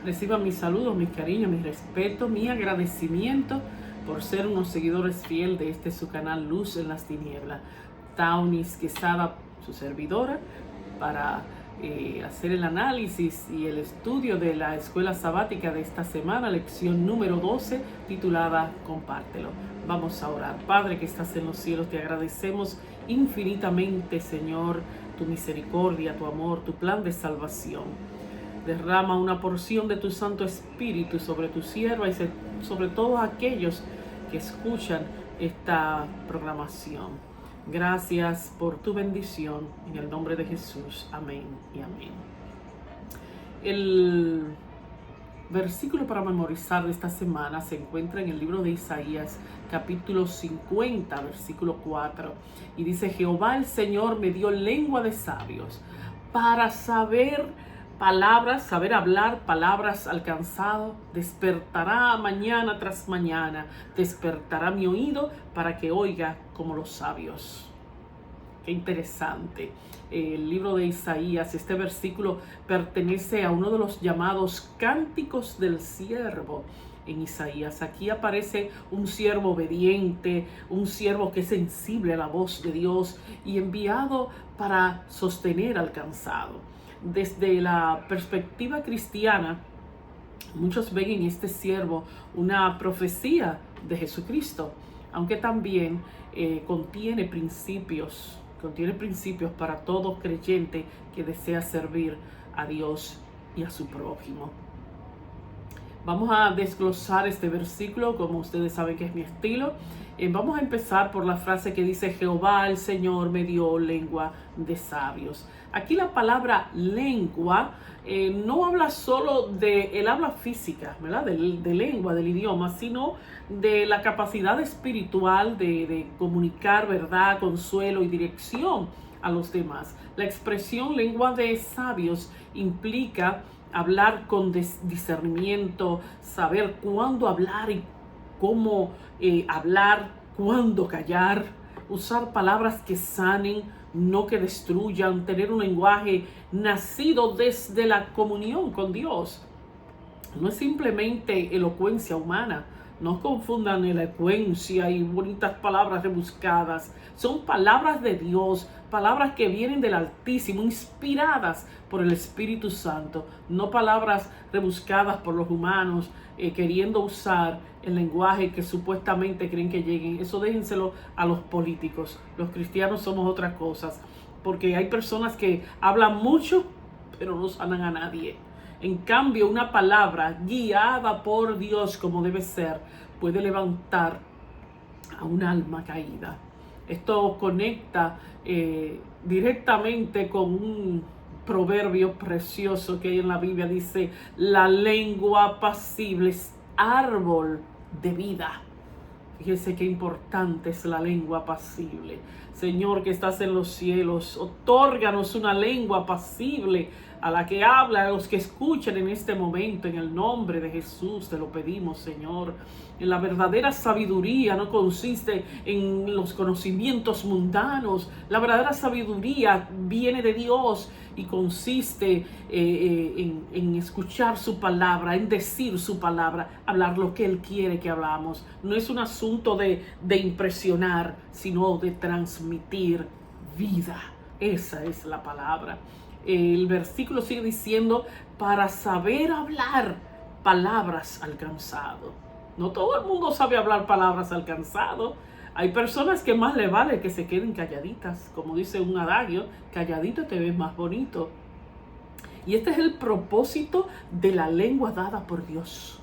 Reciban mis saludos, mis cariños, mi respeto, mi agradecimiento por ser unos seguidores fieles de su canal Luz en las Tinieblas. Taunis Quesada, su servidora, para hacer el análisis y el estudio de la escuela sabática de esta semana, lección número 12, titulada Compártelo. Vamos a orar. Padre que estás en los cielos, te agradecemos infinitamente, Señor, tu misericordia, tu amor, tu plan de salvación. Derrama una porción de tu Santo Espíritu sobre tu sierva y sobre todos aquellos que escuchan esta programación. Gracias por tu bendición, en el nombre de Jesús. Amén y amén. El versículo para memorizar de esta semana se encuentra en el libro de Isaías, capítulo 50, versículo 4. Y dice: Jehová el Señor me dio lengua de sabios para saber hablar palabras alcanzado. Despertará mañana tras mañana, despertará mi oído para que oiga como los sabios. Qué interesante. El libro de Isaías, este versículo pertenece a uno de los llamados cánticos del siervo en Isaías. Aquí aparece un siervo obediente, un siervo que es sensible a la voz de Dios y enviado para sostener al cansado. Desde la perspectiva cristiana, muchos ven en este siervo una profecía de Jesucristo, aunque también contiene principios para todo creyente que desea servir a Dios y a su prójimo. Vamos a desglosar este versículo, como ustedes saben que es mi estilo. Vamos a empezar por la frase que dice: Jehová el Señor me dio lengua de sabios. Aquí la palabra lengua no habla solo del habla física, ¿verdad? De lengua, del idioma, sino de la capacidad espiritual de comunicar verdad, consuelo y dirección a los demás. La expresión lengua de sabios implica hablar con discernimiento, saber cuándo hablar y cómo hablar, cuándo callar, usar palabras que sanen, no que destruyan, tener un lenguaje nacido desde la comunión con Dios. No es simplemente elocuencia humana. No confundan elocuencia y bonitas palabras rebuscadas. Son palabras de Dios, palabras que vienen del Altísimo, inspiradas por el Espíritu Santo. No palabras rebuscadas por los humanos, queriendo usar el lenguaje que supuestamente creen que lleguen. Eso déjenselo a los políticos. Los cristianos somos otras cosas, porque hay personas que hablan mucho, pero no sanan a nadie. En cambio, una palabra guiada por Dios como debe ser, puede levantar a un alma caída. Esto conecta directamente con un proverbio precioso que hay en la Biblia. Dice: la lengua apacible es árbol de vida. Fíjese qué importante es la lengua apacible. Señor que estás en los cielos, otórganos una lengua apacible a la que habla, a los que escuchan en este momento. En el nombre de Jesús te lo pedimos, Señor. En la verdadera sabiduría no consiste en los conocimientos mundanos. La verdadera sabiduría viene de Dios y consiste en escuchar su palabra, en decir su palabra, hablar lo que Él quiere que hablamos. No es un asunto de impresionar, sino de transmitir vida. Esa es la palabra. El versículo sigue diciendo: para saber hablar palabras al cansado. No todo el mundo sabe hablar palabras al cansado. Hay personas que más le vale que se queden calladitas. Como dice un adagio: calladito te ves más bonito. Y este es el propósito de la lengua dada por Dios.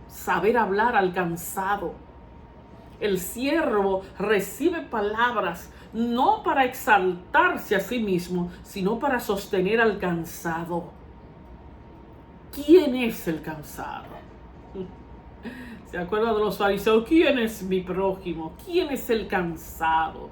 Saber hablar al cansado. El siervo recibe palabras no para exaltarse a sí mismo, sino para sostener al cansado. ¿Quién es el cansado? ¿Se acuerdan de los fariseos? ¿Quién es mi prójimo? ¿Quién es el cansado?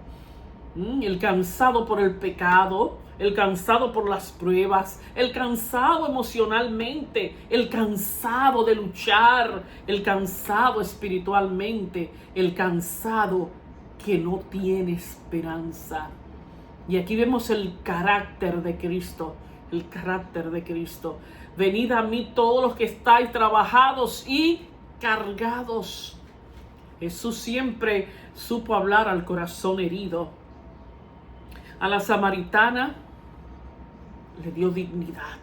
El cansado por el pecado, el cansado por las pruebas, el cansado emocionalmente, el cansado de luchar, el cansado espiritualmente, el cansado que no tiene esperanza. Y aquí vemos el carácter de Cristo, el carácter de Cristo. venid a mí todos los que estáis trabajados y cargados. Jesús siempre supo hablar al corazón herido. A la samaritana le dio dignidad.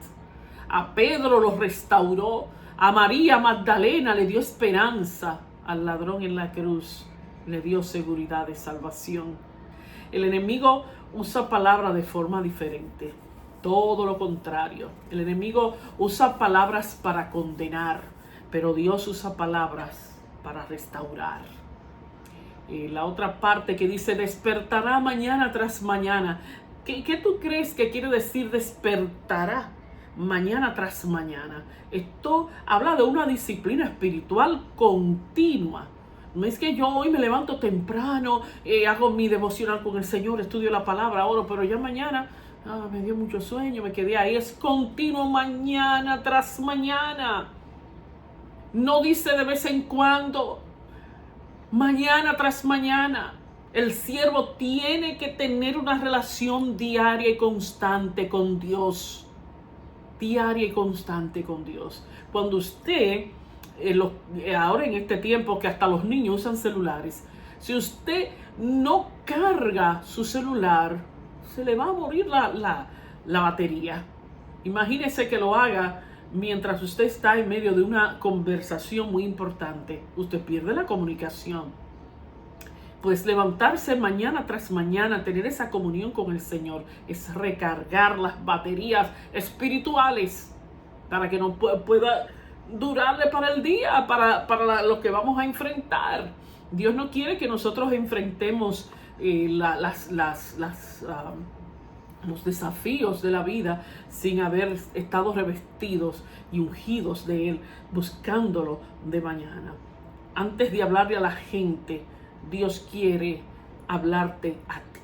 A Pedro lo restauró. A María Magdalena le dio esperanza. Al ladrón en la cruz le dio seguridad de salvación. El enemigo usa palabras de forma diferente. Todo lo contrario. El enemigo usa palabras para condenar, pero Dios usa palabras para restaurar. La otra parte que dice despertará mañana tras mañana. ¿Qué tú crees que quiere decir despertará mañana tras mañana? Esto habla de una disciplina espiritual continua. No es que yo hoy me levanto temprano, hago mi devocional con el Señor, estudio la palabra, oro, pero ya mañana me dio mucho sueño, me quedé ahí. Es continuo, mañana tras mañana. No dice de vez en cuando, mañana tras mañana. El siervo tiene que tener una relación diaria y constante con Dios. Diaria y constante con Dios. Cuando usted, ahora en este tiempo que hasta los niños usan celulares, si usted no carga su celular, se le va a morir la batería. Imagínese que lo haga mientras usted está en medio de una conversación muy importante. Usted pierde la comunicación. Pues levantarse mañana tras mañana, tener esa comunión con el Señor, es recargar las baterías espirituales para que no pueda durarle para el día, para lo que vamos a enfrentar. Dios no quiere que nosotros enfrentemos los desafíos de la vida sin haber estado revestidos y ungidos de Él, buscándolo de mañana. Antes de hablarle a la gente, Dios quiere hablarte a ti,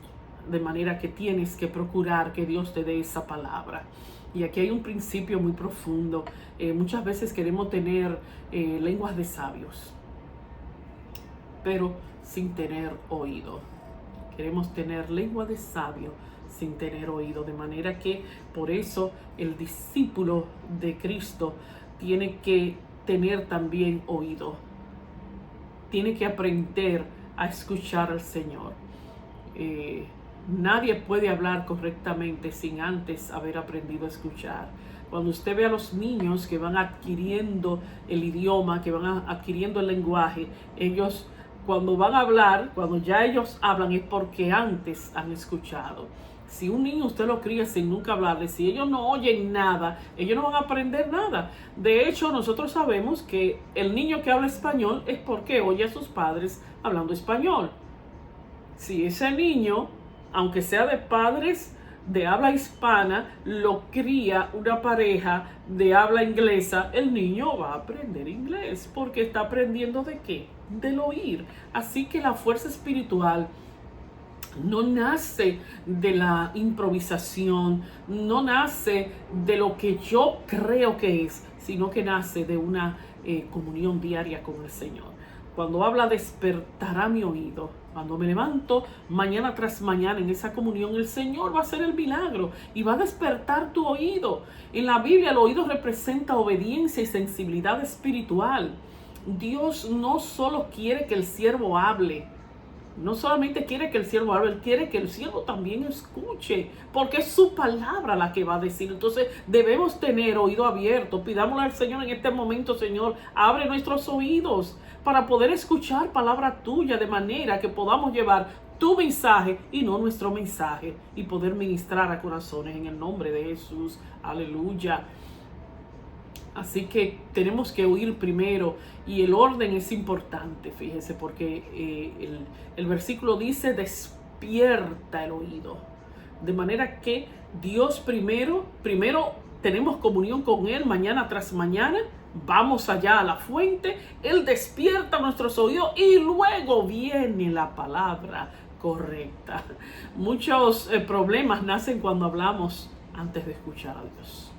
de manera que tienes que procurar que Dios te dé esa palabra. Y aquí hay un principio muy profundo. Muchas veces queremos tener lenguas de sabios, pero sin tener oído. Queremos tener lengua de sabio sin tener oído, de manera que por eso el discípulo de Cristo tiene que tener también oído. Tiene que aprender a escuchar al Señor. Nadie puede hablar correctamente sin antes haber aprendido a escuchar. Cuando usted ve a los niños que van adquiriendo el idioma, que van adquiriendo el lenguaje, ellos cuando van a hablar, cuando ya ellos hablan, es porque antes han escuchado. Si un niño usted lo cría sin nunca hablarle, si ellos no oyen nada, ellos no van a aprender nada. De hecho, nosotros sabemos que el niño que habla español es porque oye a sus padres hablando español. Si ese niño, aunque sea de padres de habla hispana, lo cría una pareja de habla inglesa, el niño va a aprender inglés porque está aprendiendo ¿de qué? Del oír. Así que la fuerza espiritual no nace de la improvisación, no nace de lo que yo creo que es, sino que nace de una comunión diaria con el Señor. Cuando habla despertará mi oído, cuando me levanto mañana tras mañana en esa comunión, el Señor va a hacer el milagro y va a despertar tu oído. En la Biblia el oído representa obediencia y sensibilidad espiritual. Dios no solo quiere que el siervo hable, no solamente quiere que el siervo hable, Él quiere que el siervo también escuche, porque es su palabra la que va a decir. Entonces debemos tener oído abierto. Pidámosle al Señor en este momento: Señor, abre nuestros oídos para poder escuchar palabra tuya, de manera que podamos llevar tu mensaje y no nuestro mensaje, y poder ministrar a corazones en el nombre de Jesús. Aleluya. Así que tenemos que oír primero, y el orden es importante, fíjese, porque el versículo dice despierta el oído. De manera que Dios primero tenemos comunión con Él mañana tras mañana, vamos allá a la fuente, Él despierta nuestros oídos y luego viene la palabra correcta. Muchos problemas nacen cuando hablamos antes de escuchar a Dios.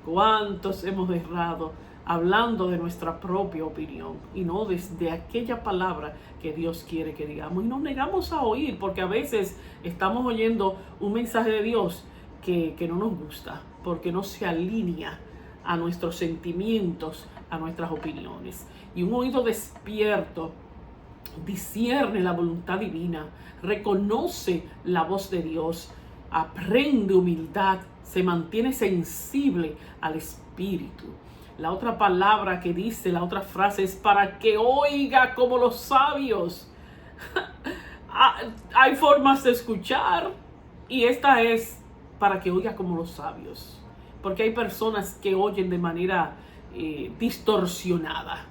¿Cuántos hemos errado hablando de nuestra propia opinión y no desde aquella palabra que Dios quiere que digamos? Y nos negamos a oír porque a veces estamos oyendo un mensaje de Dios que no nos gusta, porque no se alinea a nuestros sentimientos, a nuestras opiniones. Y un oído despierto discierne la voluntad divina, reconoce la voz de Dios, aprende humildad, se mantiene sensible al Espíritu. La otra palabra que dice, la otra frase es para que oiga como los sabios. Hay formas de escuchar y esta es para que oiga como los sabios. Porque hay personas que oyen de manera distorsionada.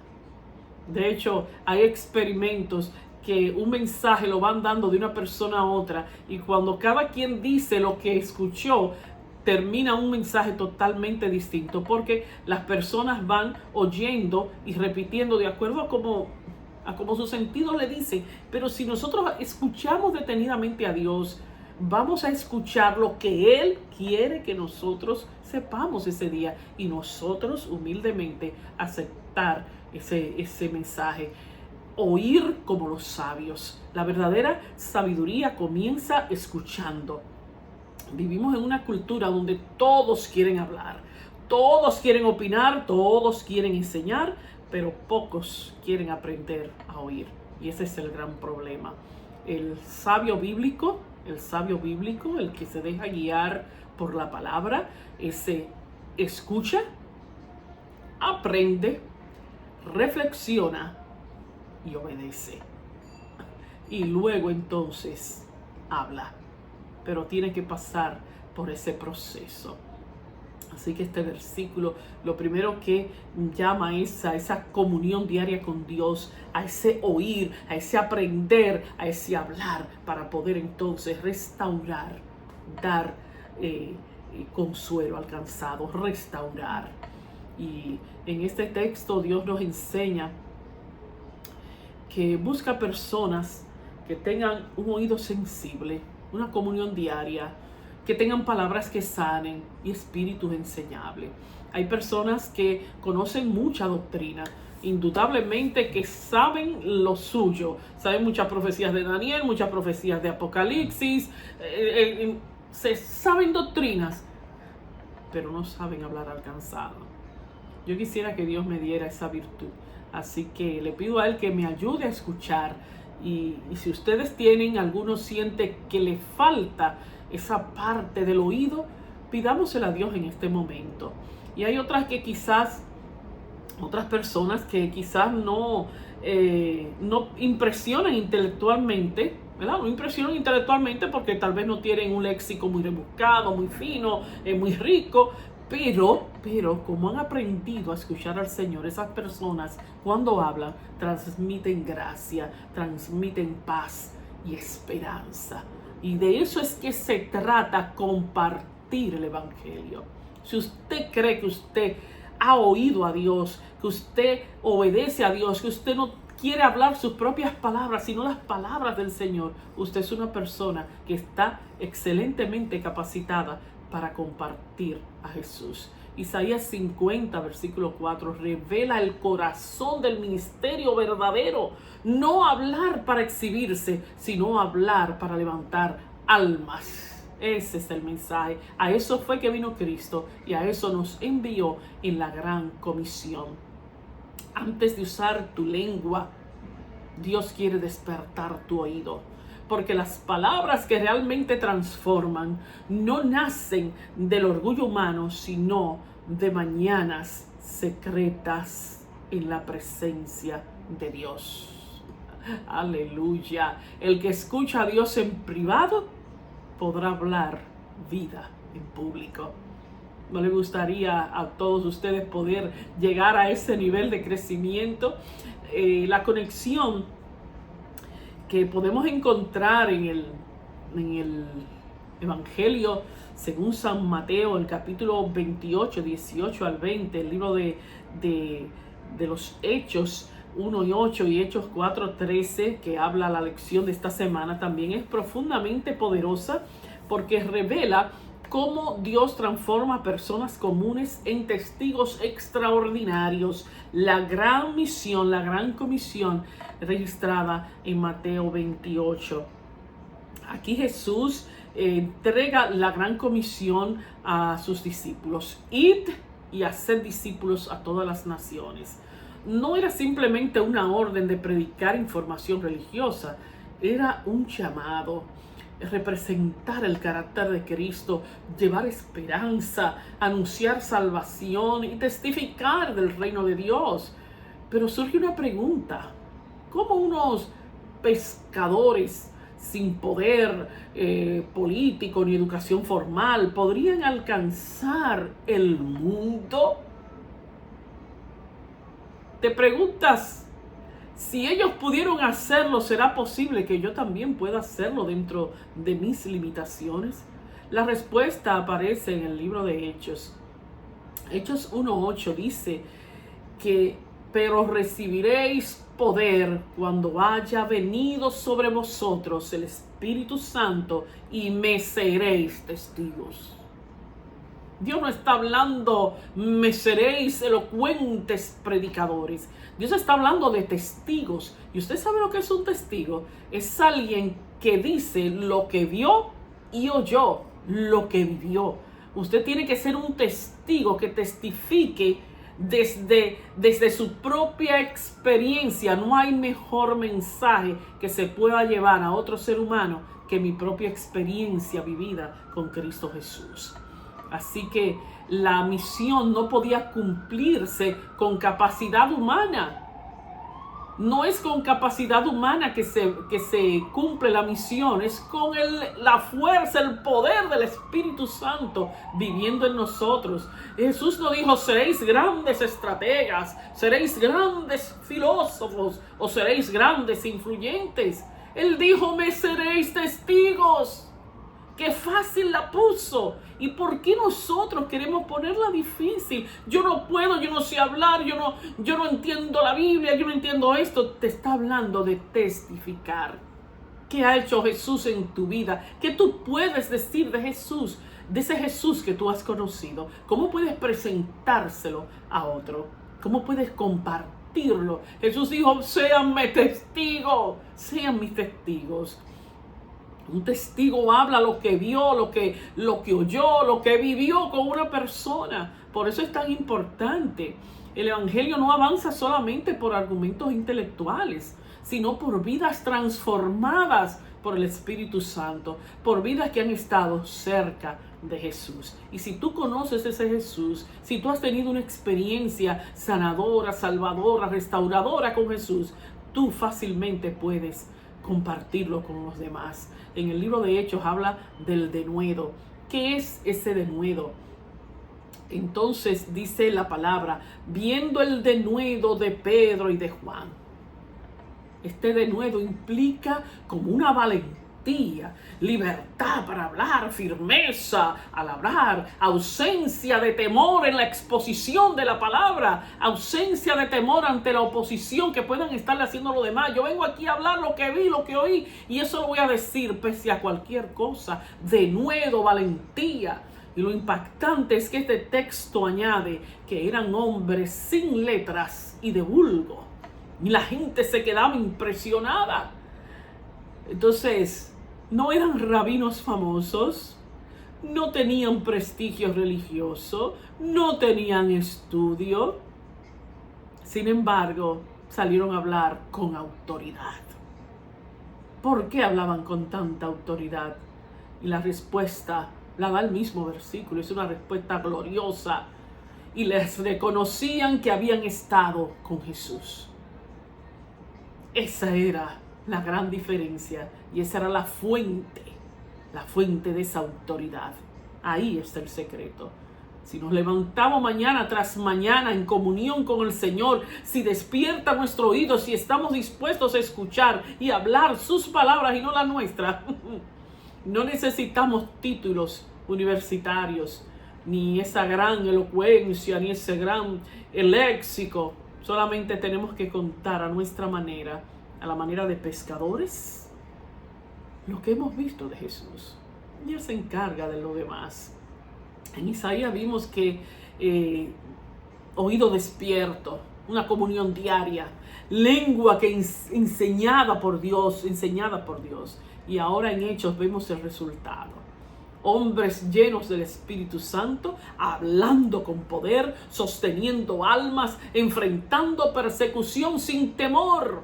De hecho, hay experimentos que un mensaje lo van dando de una persona a otra y cuando cada quien dice lo que escuchó, termina un mensaje totalmente distinto porque las personas van oyendo y repitiendo de acuerdo a como su sentido le dice. Pero si nosotros escuchamos detenidamente a Dios, vamos a escuchar lo que Él quiere que nosotros sepamos ese día y nosotros humildemente aceptar ese mensaje. Oír como los sabios. La verdadera sabiduría comienza escuchando. Vivimos en una cultura donde todos quieren hablar, todos quieren opinar, todos quieren enseñar, pero pocos quieren aprender a oír. Y ese es el gran problema. El sabio bíblico, el que se deja guiar por la palabra, ese escucha, aprende, reflexiona y obedece. Y luego entonces habla. Pero tiene que pasar por ese proceso. Así que este versículo lo primero que llama es a esa comunión diaria con Dios, a ese oír, a ese aprender, a ese hablar, para poder entonces restaurar, dar consuelo al cansado, restaurar. Y en este texto Dios nos enseña que busca personas que tengan un oído sensible, una comunión diaria, que tengan palabras que sanen y espíritus enseñables. Hay personas que conocen mucha doctrina, indudablemente que saben lo suyo, saben muchas profecías de Daniel, muchas profecías de Apocalipsis, se saben doctrinas, pero no saben hablar al cansado. Yo quisiera que Dios me diera esa virtud, así que le pido a Él que me ayude a escuchar. Y si ustedes tienen, alguno siente que le falta esa parte del oído, pidámosela a Dios en este momento. Y hay otras personas que quizás no impresionan intelectualmente, ¿verdad? No impresionan intelectualmente porque tal vez no tienen un léxico muy rebuscado, muy fino, muy rico, pero como han aprendido a escuchar al Señor, esas personas cuando hablan transmiten gracia, transmiten paz y esperanza. Y de eso es que se trata, compartir el Evangelio. Si usted cree que usted ha oído a Dios, que usted obedece a Dios, que usted no quiere hablar sus propias palabras, sino las palabras del Señor, usted es una persona que está excelentemente capacitada para compartir a Jesús. Isaías 50, versículo 4, revela el corazón del ministerio verdadero. No hablar para exhibirse, sino hablar para levantar almas. Ese es el mensaje. A eso fue que vino Cristo y a eso nos envió en la gran comisión. Antes de usar tu lengua, Dios quiere despertar tu oído. Porque las palabras que realmente transforman no nacen del orgullo humano, sino de mañanas secretas en la presencia de Dios. Aleluya. El que escucha a Dios en privado podrá hablar vida en público. ¿No le gustaría a todos ustedes poder llegar a ese nivel de crecimiento? La conexión que podemos encontrar en el Evangelio según San Mateo, el capítulo 28, 18 al 20, el libro de los Hechos 1 y 8 y Hechos 4, 13, que habla la lección de esta semana, también es profundamente poderosa porque revela cómo Dios transforma a personas comunes en testigos extraordinarios. La gran misión, la gran comisión registrada en Mateo 28. Aquí Jesús entrega la gran comisión a sus discípulos. Id y hacer discípulos a todas las naciones. No era simplemente una orden de predicar información religiosa, era un llamado, representar el carácter de Cristo, llevar esperanza, anunciar salvación y testificar del reino de Dios. Pero surge una pregunta: ¿cómo unos pescadores sin poder político ni educación formal podrían alcanzar el mundo? Te preguntas, si ellos pudieron hacerlo, ¿será posible que yo también pueda hacerlo dentro de mis limitaciones? La respuesta aparece en el libro de Hechos. Hechos 1:8 dice que pero recibiréis poder cuando haya venido sobre vosotros el Espíritu Santo y me seréis testigos. Dios no está hablando, me seréis elocuentes predicadores. Dios está hablando de testigos. ¿Y usted sabe lo que es un testigo? Es alguien que dice lo que vio y oyó, lo que vivió. Usted tiene que ser un testigo que testifique desde su propia experiencia. No hay mejor mensaje que se pueda llevar a otro ser humano que mi propia experiencia vivida con Cristo Jesús. Así que la misión no podía cumplirse con capacidad humana. No es con capacidad humana que se cumple la misión, es con la fuerza, el poder del Espíritu Santo viviendo en nosotros. Jesús no dijo, seréis grandes estrategas, seréis grandes filósofos o seréis grandes influyentes. Él dijo, me seréis testigos. Qué fácil la puso. ¿Y por qué nosotros queremos ponerla difícil? Yo no puedo, yo no sé hablar, yo no entiendo la Biblia, yo no entiendo esto. Te está hablando de testificar. ¿Qué ha hecho Jesús en tu vida? ¿Qué tú puedes decir de Jesús? De ese Jesús que tú has conocido. ¿Cómo puedes presentárselo a otro? ¿Cómo puedes compartirlo? Jesús dijo, sean mis testigos, sean mis testigos. Un testigo habla lo que vio, lo que oyó, lo que vivió con una persona. Por eso es tan importante. El Evangelio no avanza solamente por argumentos intelectuales, sino por vidas transformadas por el Espíritu Santo, por vidas que han estado cerca de Jesús. Y si tú conoces ese Jesús, si tú has tenido una experiencia sanadora, salvadora, restauradora con Jesús, tú fácilmente puedes compartirlo con los demás. En el libro de Hechos habla del denuedo. ¿Qué es ese denuedo? Entonces dice la palabra, viendo el denuedo de Pedro y de Juan. Este denuedo implica como una valentía, libertad para hablar, firmeza al hablar, ausencia de temor en la exposición de la palabra, ausencia de temor ante la oposición que puedan estarle haciendo los demás. Yo vengo aquí a hablar lo que vi, lo que oí, y eso lo voy a decir pese a cualquier cosa. Denuedo, valentía. Y lo impactante es que este texto añade que eran hombres sin letras y de vulgo. Y la gente se quedaba impresionada. Entonces, no eran rabinos famosos, no tenían prestigio religioso, no tenían estudio. Sin embargo, salieron a hablar con autoridad. ¿Por qué hablaban con tanta autoridad? Y la respuesta la da el mismo versículo, es una respuesta gloriosa. Y les reconocían que habían estado con Jesús. Esa era la gran diferencia y esa era la fuente de esa autoridad. Ahí está el secreto. Si nos levantamos mañana tras mañana en comunión con el Señor, si despierta nuestro oído, si estamos dispuestos a escuchar y hablar sus palabras y no las nuestras, no necesitamos títulos universitarios, ni esa gran elocuencia, ni ese gran léxico. Solamente tenemos que contar a nuestra manera, a la manera de pescadores, lo que hemos visto de Jesús. Y Él se encarga de lo demás. En Isaías vimos que oído despierto, una comunión diaria, lengua que enseñada por Dios. Y ahora en Hechos vemos el resultado. Hombres llenos del Espíritu Santo, hablando con poder, sosteniendo almas, enfrentando persecución sin temor,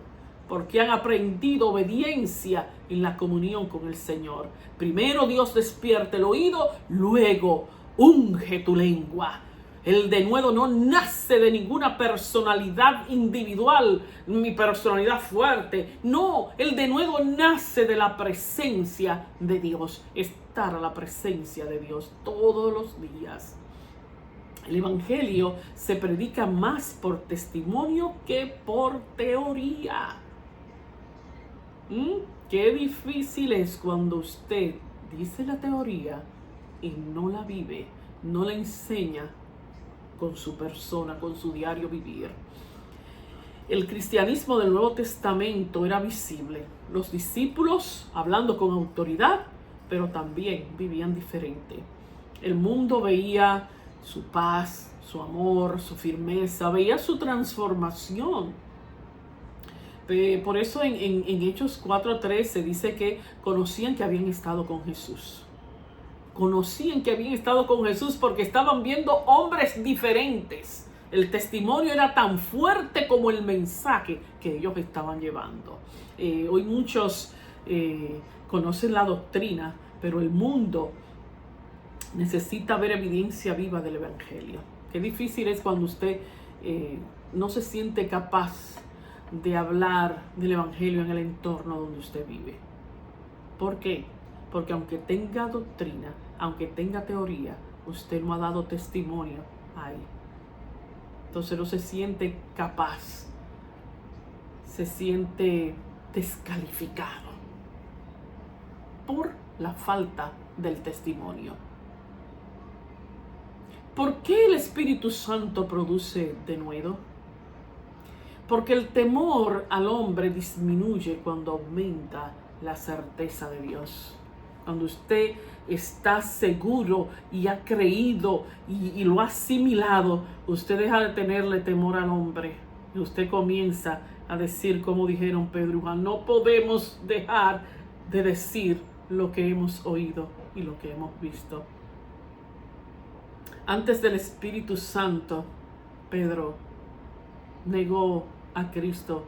porque han aprendido obediencia en la comunión con el Señor. Primero Dios despierta el oído, luego unge tu lengua. El denuedo no nace de ninguna personalidad individual, mi personalidad fuerte. No, el denuedo nace de la presencia de Dios. Estar a la presencia de Dios todos los días. El Evangelio se predica más por testimonio que por teoría. Qué difícil es cuando usted dice la teoría y no la vive, no la enseña con su persona, con su diario vivir. El cristianismo del Nuevo Testamento era visible. Los discípulos hablando con autoridad, pero también vivían diferente. El mundo veía su paz, su amor, su firmeza, veía su transformación. Por eso en Hechos 4:13 dice que conocían que habían estado con Jesús. Conocían que habían estado con Jesús porque estaban viendo hombres diferentes. El testimonio era tan fuerte como el mensaje que ellos estaban llevando. Hoy muchos conocen la doctrina, pero el mundo necesita ver evidencia viva del Evangelio. Qué difícil es cuando usted no se siente capaz de hablar del Evangelio en el entorno donde usted vive. ¿Por qué? Porque aunque tenga doctrina, aunque tenga teoría, usted no ha dado testimonio ahí. Entonces no se siente capaz, se siente descalificado por la falta del testimonio. ¿Por qué el Espíritu Santo produce denuedo? Porque el temor al hombre disminuye cuando aumenta la certeza de Dios. Cuando usted está seguro y ha creído y lo ha asimilado, usted deja de tenerle temor al hombre. Y usted comienza a decir, como dijeron Pedro y Juan, no podemos dejar de decir lo que hemos oído y lo que hemos visto. Antes del Espíritu Santo, Pedro negó a Cristo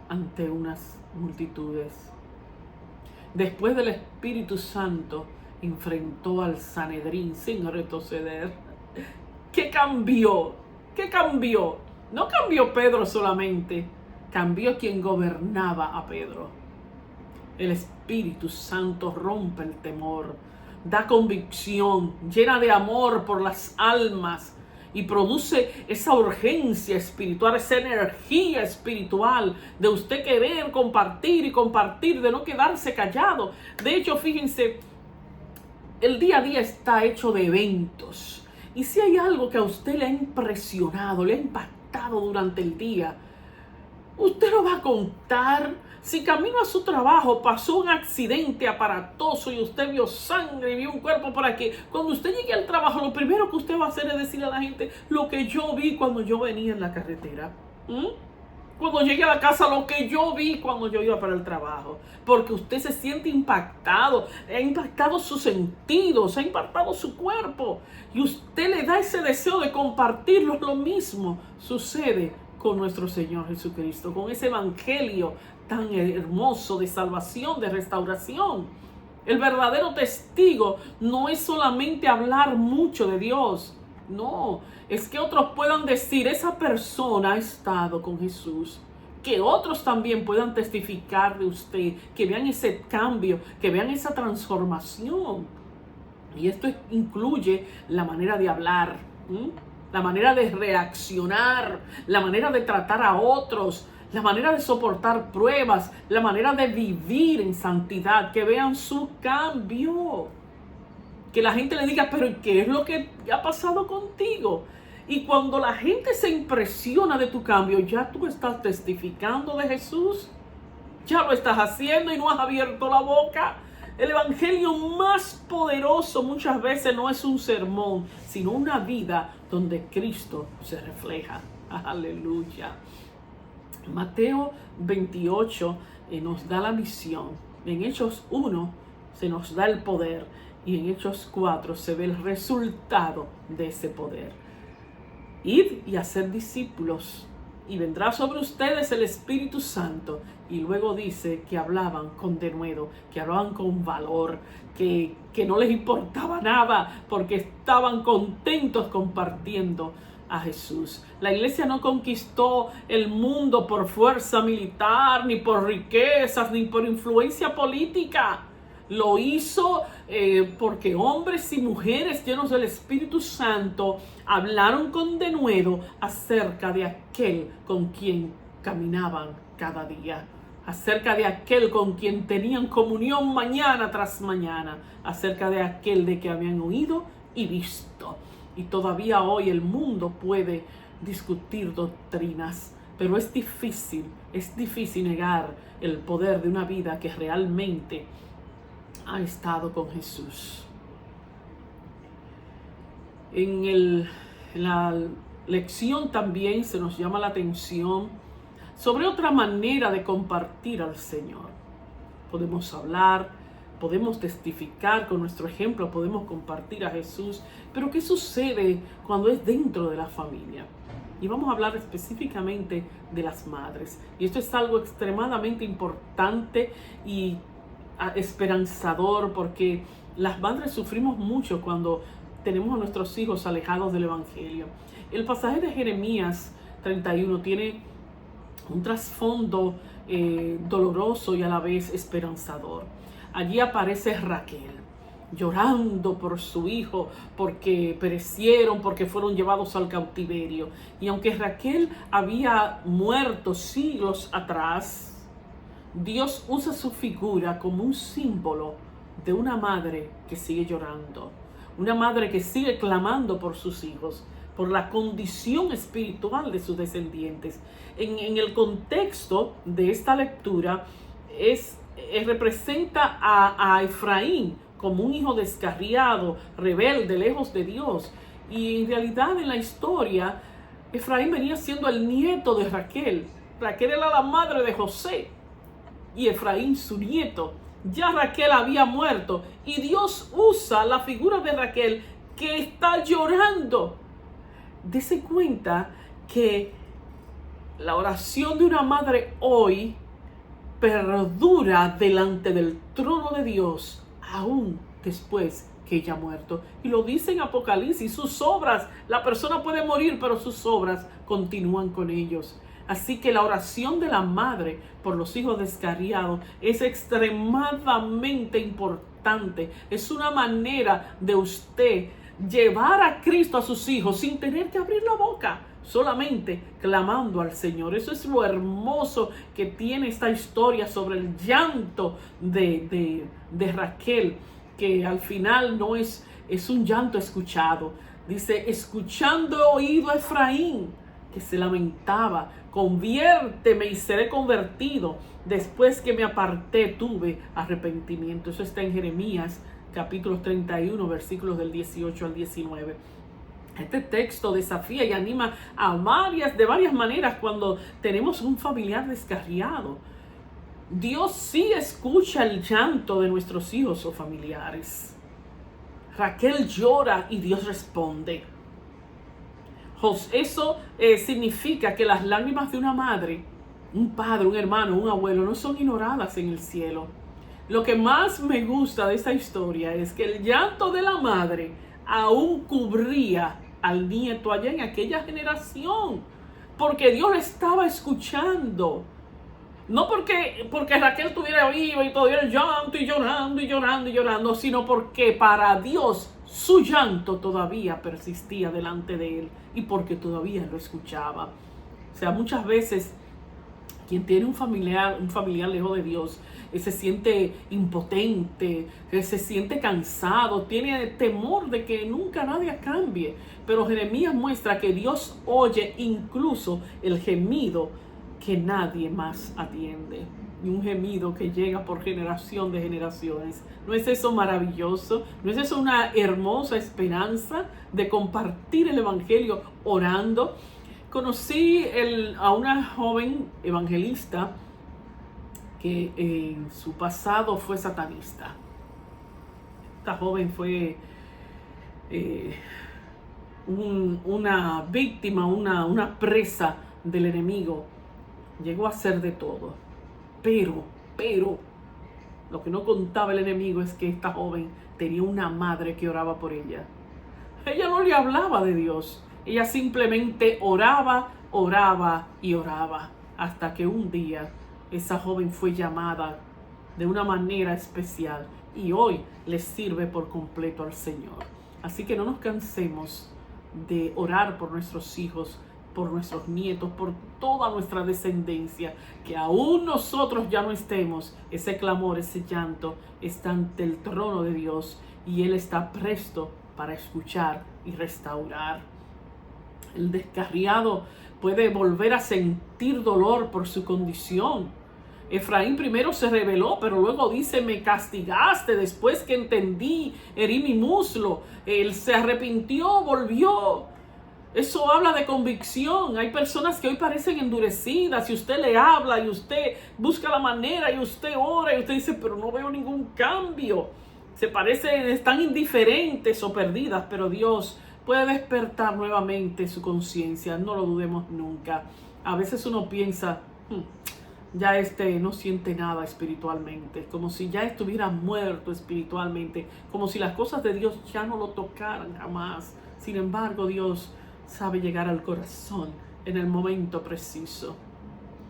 ante unas multitudes. Después del Espíritu Santo, enfrentó al Sanedrín sin retroceder. ¿Qué cambió? ¿Qué cambió? No cambió Pedro solamente, cambió quien gobernaba a Pedro. El Espíritu Santo rompe el temor, da convicción, llena de amor por las almas y produce esa urgencia espiritual, esa energía espiritual de usted querer compartir y compartir, de no quedarse callado. De hecho, fíjense, el día a día está hecho de eventos. Y si hay algo que a usted le ha impresionado, le ha impactado durante el día, usted lo va a contar. Si camino a su trabajo pasó un accidente aparatoso y usted vio sangre y vio un cuerpo por aquí, cuando usted llegue al trabajo, lo primero que usted va a hacer es decirle a la gente lo que yo vi cuando yo venía en la carretera. Cuando llegué a la casa, lo que yo vi cuando yo iba para el trabajo. Porque usted se siente impactado, ha impactado sus sentidos, ha impactado su cuerpo. Y usted le da ese deseo de compartirlo. Lo mismo sucede con nuestro Señor Jesucristo, con ese evangelio tan hermoso de salvación, de restauración. El verdadero testigo no es solamente hablar mucho de Dios, no, es que otros puedan decir, esa persona ha estado con Jesús. Que otros también puedan testificar de usted, que vean ese cambio, que vean esa transformación. Y esto incluye la manera de hablar, la manera de reaccionar, la manera de tratar a otros, la manera de soportar pruebas, la manera de vivir en santidad, que vean su cambio. Que la gente le diga, pero ¿qué es lo que ha pasado contigo? Y cuando la gente se impresiona de tu cambio, ya tú estás testificando de Jesús, ya lo estás haciendo y no has abierto la boca. El evangelio más poderoso muchas veces no es un sermón, sino una vida donde Cristo se refleja. Aleluya. Mateo 28 nos da la misión. En Hechos 1 se nos da el poder. Y en Hechos 4 se ve el resultado de ese poder. Id y hacer discípulos, y vendrá sobre ustedes el Espíritu Santo. Y luego dice que hablaban con denuedo, que hablaban con valor, que no les importaba nada, porque estaban contentos compartiendo a Jesús. La iglesia no conquistó el mundo por fuerza militar, ni por riquezas, ni por influencia política. Lo hizo porque hombres y mujeres llenos del Espíritu Santo hablaron con denuedo acerca de aquel con quien caminaban cada día, acerca de aquel con quien tenían comunión mañana tras mañana, acerca de aquel de que habían oído y visto. Y todavía hoy el mundo puede discutir doctrinas, pero es difícil negar el poder de una vida que realmente ha estado con Jesús. En la lección también se nos llama la atención sobre otra manera de compartir al Señor. Podemos hablar, podemos testificar con nuestro ejemplo, podemos compartir a Jesús, pero ¿qué sucede cuando es dentro de la familia? Y vamos a hablar específicamente de las madres. Y esto es algo extremadamente importante y esperanzador, porque las madres sufrimos mucho cuando tenemos a nuestros hijos alejados del Evangelio. El pasaje de Jeremías 31 tiene un trasfondo doloroso y a la vez esperanzador. Allí aparece Raquel llorando por su hijo, porque perecieron, porque fueron llevados al cautiverio. Y aunque Raquel había muerto siglos atrás, Dios usa su figura como un símbolo de una madre que sigue llorando, una madre que sigue clamando por sus hijos, por la condición espiritual de sus descendientes. En el contexto de esta lectura representa a Efraín como un hijo descarriado, rebelde, lejos de Dios. Y en realidad en la historia, Efraín venía siendo el nieto de Raquel. Raquel era la madre de José y Efraín su nieto. Ya Raquel había muerto y Dios usa la figura de Raquel que está llorando. Dese cuenta que la oración de una madre hoy perdura delante del trono de Dios aún después que ella ha muerto. Y lo dice en Apocalipsis, sus obras, la persona puede morir, pero sus obras continúan con ellos. Así que la oración de la madre por los hijos descarriados es extremadamente importante. Es una manera de usted llevar a Cristo a sus hijos sin tener que abrir la boca, solamente clamando al Señor. Eso es lo hermoso que tiene esta historia sobre el llanto de Raquel, que al final no es un llanto escuchado. Dice, escuchando he oído a Efraín, que se lamentaba, conviérteme y seré convertido. Después que me aparté tuve arrepentimiento. Eso está en Jeremías capítulo 31, versículos del 18 al 19. Este texto desafía y anima de varias maneras cuando tenemos un familiar descarriado. Dios sí escucha el llanto de nuestros hijos o familiares. Raquel llora y Dios responde. Eso significa que las lágrimas de una madre, un padre, un hermano, un abuelo no son ignoradas en el cielo. Lo que más me gusta de esta historia es que el llanto de la madre aún cubría al nieto allá en aquella generación, porque Dios lo estaba escuchando. No porque Raquel estuviera viva y todavía el llanto y llorando y llorando y llorando, sino porque para Dios su llanto todavía persistía delante de él y porque todavía lo escuchaba. O sea, muchas veces quien tiene un familiar lejos de Dios, se siente impotente, se siente cansado, tiene temor de que nunca nadie cambie. Pero Jeremías muestra que Dios oye incluso el gemido que nadie más atiende. Y un gemido que llega por generación de generaciones. ¿No es eso maravilloso? ¿No es eso una hermosa esperanza de compartir el evangelio orando? Conocí a una joven evangelista que en su pasado fue satanista. Esta joven fue una víctima, una presa del enemigo. Llegó a ser de todo. Pero, lo que no contaba el enemigo es que esta joven tenía una madre que oraba por ella. Ella no le hablaba de Dios. Ella simplemente oraba y oraba. Hasta que un día esa joven fue llamada de una manera especial. Y hoy le sirve por completo al Señor. Así que no nos cansemos de orar por nuestros hijos, por nuestros nietos, por toda nuestra descendencia, que aún nosotros ya no estemos, ese clamor, ese llanto está ante el trono de Dios y Él está presto para escuchar y restaurar. El descarriado puede volver a sentir dolor por su condición. Efraín primero se rebeló, pero luego dice: me castigaste, después que entendí, herí mi muslo. Él se arrepintió, volvió. Eso habla de convicción. Hay personas que hoy parecen endurecidas y usted le habla y usted busca la manera y usted ora y usted dice: pero no veo ningún cambio. Se parecen, están indiferentes o perdidas, pero Dios puede despertar nuevamente su conciencia. No lo dudemos nunca. A veces uno piensa, ya no siente nada espiritualmente, como si ya estuviera muerto espiritualmente, como si las cosas de Dios ya no lo tocaran jamás. Sin embargo, Dios sabe llegar al corazón en el momento preciso.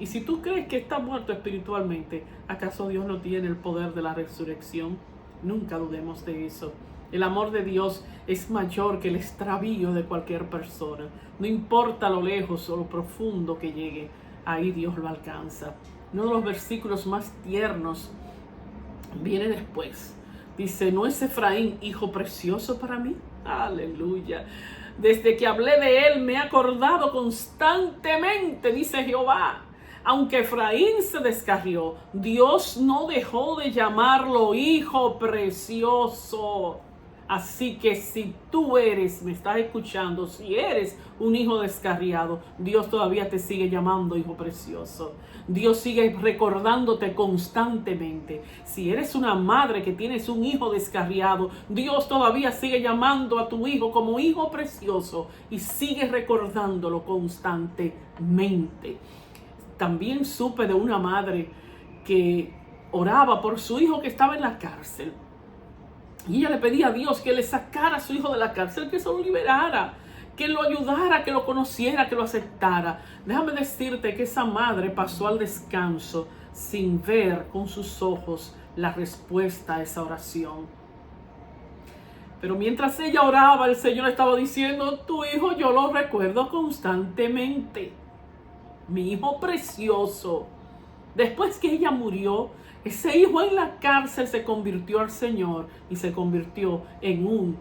Y si tú crees que estás muerto espiritualmente, ¿acaso Dios no tiene el poder de la resurrección? Nunca dudemos de eso. El amor de Dios es mayor que el extravío de cualquier persona. No importa lo lejos o lo profundo que llegue, ahí Dios lo alcanza. Uno de los versículos más tiernos viene después. Dice: ¿no es Efraín hijo precioso para mí? Aleluya. Desde que hablé de él me he acordado constantemente, dice Jehová. Aunque Efraín se descarrió, Dios no dejó de llamarlo hijo precioso. Así que si tú me estás escuchando, si eres un hijo descarriado, Dios todavía te sigue llamando hijo precioso. Dios sigue recordándote constantemente. Si eres una madre que tienes un hijo descarriado, Dios todavía sigue llamando a tu hijo como hijo precioso y sigue recordándolo constantemente. También supe de una madre que oraba por su hijo que estaba en la cárcel. Y ella le pedía a Dios que le sacara a su hijo de la cárcel, que se lo liberara, que lo ayudara, que lo conociera, que lo aceptara. Déjame decirte que esa madre pasó al descanso sin ver con sus ojos la respuesta a esa oración. Pero mientras ella oraba, el Señor estaba diciendo: tu hijo yo lo recuerdo constantemente. Mi hijo precioso. Después que ella murió, ese hijo en la cárcel se convirtió al Señor y se convirtió en un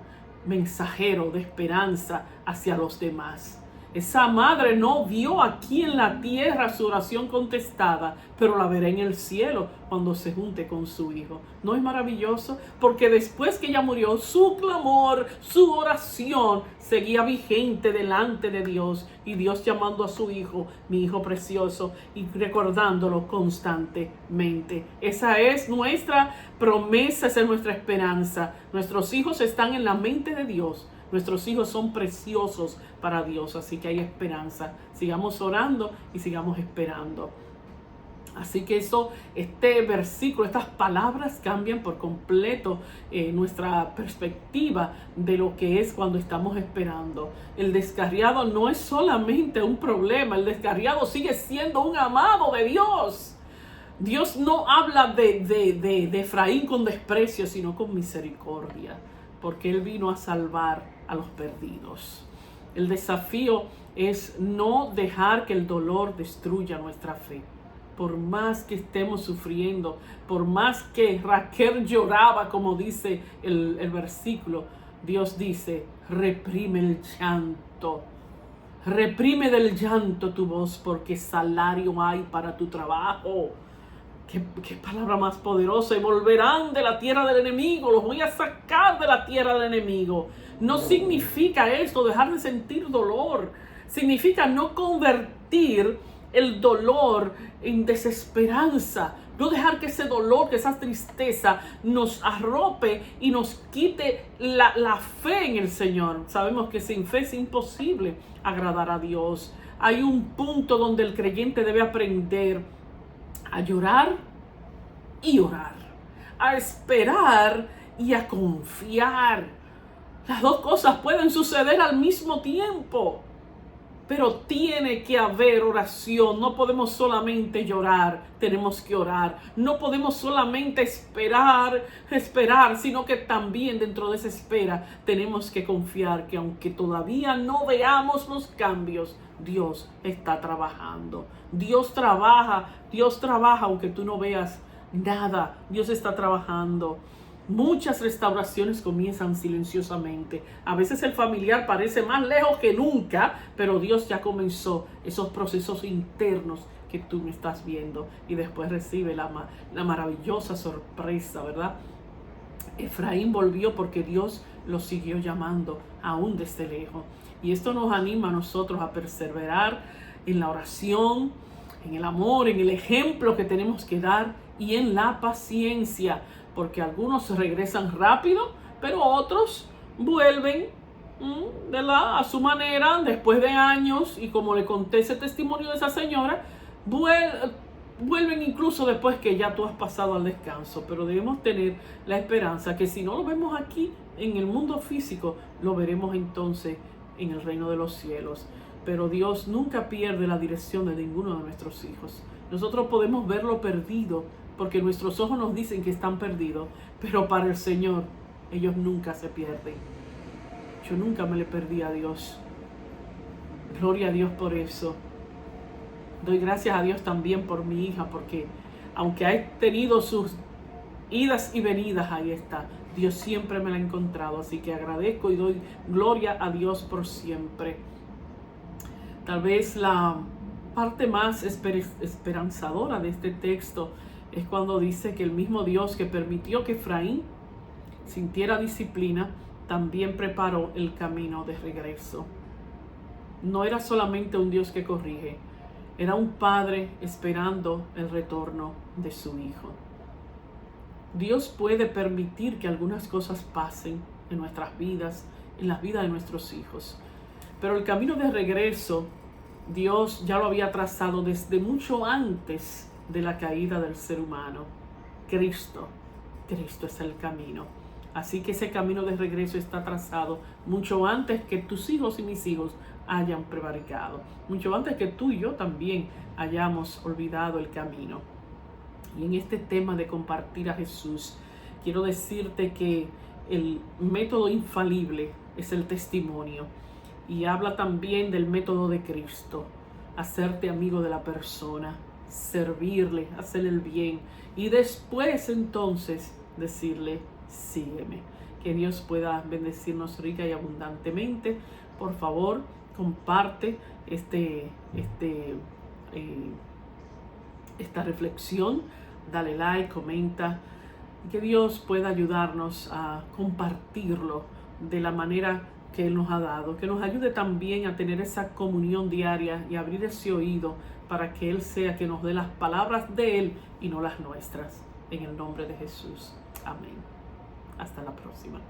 mensajero de esperanza hacia los demás. Esa madre no vio aquí en la tierra su oración contestada, pero la verá en el cielo cuando se junte con su hijo. ¿No es maravilloso? Porque después que ella murió, su clamor, su oración seguía vigente delante de Dios, y Dios llamando a su hijo, mi hijo precioso, y recordándolo constantemente. Esa es nuestra promesa, esa es nuestra esperanza. Nuestros hijos están en la mente de Dios. Nuestros hijos son preciosos para Dios, así que hay esperanza. Sigamos orando y sigamos esperando. Así que este versículo, estas palabras cambian por completo nuestra perspectiva de lo que es cuando estamos esperando. El descarriado no es solamente un problema, el descarriado sigue siendo un amado de Dios. Dios no habla de Efraín con desprecio, sino con misericordia, porque Él vino a salvar a los perdidos. El desafío es no dejar que el dolor destruya nuestra fe. Por más que estemos sufriendo, por más que Raquel lloraba, como dice el versículo, Dios dice: reprime el llanto. Reprime del llanto tu voz, porque salario hay para tu trabajo. Qué palabra más poderosa. Y volverán de la tierra del enemigo. Los voy a sacar de la tierra del enemigo. No significa esto dejar de sentir dolor. Significa no convertir el dolor en desesperanza. No dejar que ese dolor, que esa tristeza nos arrope y nos quite la fe en el Señor. Sabemos que sin fe es imposible agradar a Dios. Hay un punto donde el creyente debe aprender a llorar y orar, a esperar y a confiar. Las dos cosas pueden suceder al mismo tiempo. Pero tiene que haber oración. No podemos solamente llorar, tenemos que orar. No podemos solamente esperar, sino que también dentro de esa espera tenemos que confiar que aunque todavía no veamos los cambios, Dios está trabajando. Dios trabaja aunque tú no veas nada. Dios está trabajando. Muchas restauraciones comienzan silenciosamente. A veces el familiar parece más lejos que nunca, pero Dios ya comenzó esos procesos internos que tú me estás viendo. Y después recibe la maravillosa sorpresa, ¿verdad? Efraín volvió porque Dios lo siguió llamando aún desde lejos. Y esto nos anima a nosotros a perseverar en la oración, en el amor, en el ejemplo que tenemos que dar y en la paciencia. Porque algunos regresan rápido, pero otros vuelven, ¿verdad?, a su manera después de años. Y como le conté ese testimonio de esa señora, vuelven incluso después que ya tú has pasado al descanso. Pero debemos tener la esperanza que si no lo vemos aquí en el mundo físico, lo veremos entonces en el reino de los cielos. Pero Dios nunca pierde la dirección de ninguno de nuestros hijos. Nosotros podemos verlo perdido, porque nuestros ojos nos dicen que están perdidos, pero para el Señor ellos nunca se pierden. Yo nunca me le perdí a Dios. Gloria a Dios por eso. Doy gracias a Dios también por mi hija, porque aunque ha tenido sus idas y venidas, ahí está. Dios siempre me la ha encontrado, así que agradezco y doy gloria a Dios por siempre. Tal vez la parte más esperanzadora de este texto es cuando dice que el mismo Dios que permitió que Efraín sintiera disciplina, también preparó el camino de regreso. No era solamente un Dios que corrige, era un padre esperando el retorno de su hijo. Dios puede permitir que algunas cosas pasen en nuestras vidas, en las vidas de nuestros hijos. Pero el camino de regreso, Dios ya lo había trazado desde mucho antes de la caída del ser humano. Cristo es el camino. Así que ese camino de regreso está trazado mucho antes que tus hijos y mis hijos hayan prevaricado. Mucho antes que tú y yo también hayamos olvidado el camino. Y en este tema de compartir a Jesús, quiero decirte que el método infalible es el testimonio. Y habla también del método de Cristo. Hacerte amigo de la persona, servirle, hacerle el bien y después entonces decirle, sígueme. Que Dios pueda bendecirnos rica y abundantemente. Por favor, comparte esta reflexión, dale like, comenta, y que Dios pueda ayudarnos a compartirlo de la manera que Él nos ha dado, que nos ayude también a tener esa comunión diaria y abrir ese oído para que Él sea que nos dé las palabras de Él y no las nuestras. En el nombre de Jesús. Amén. Hasta la próxima.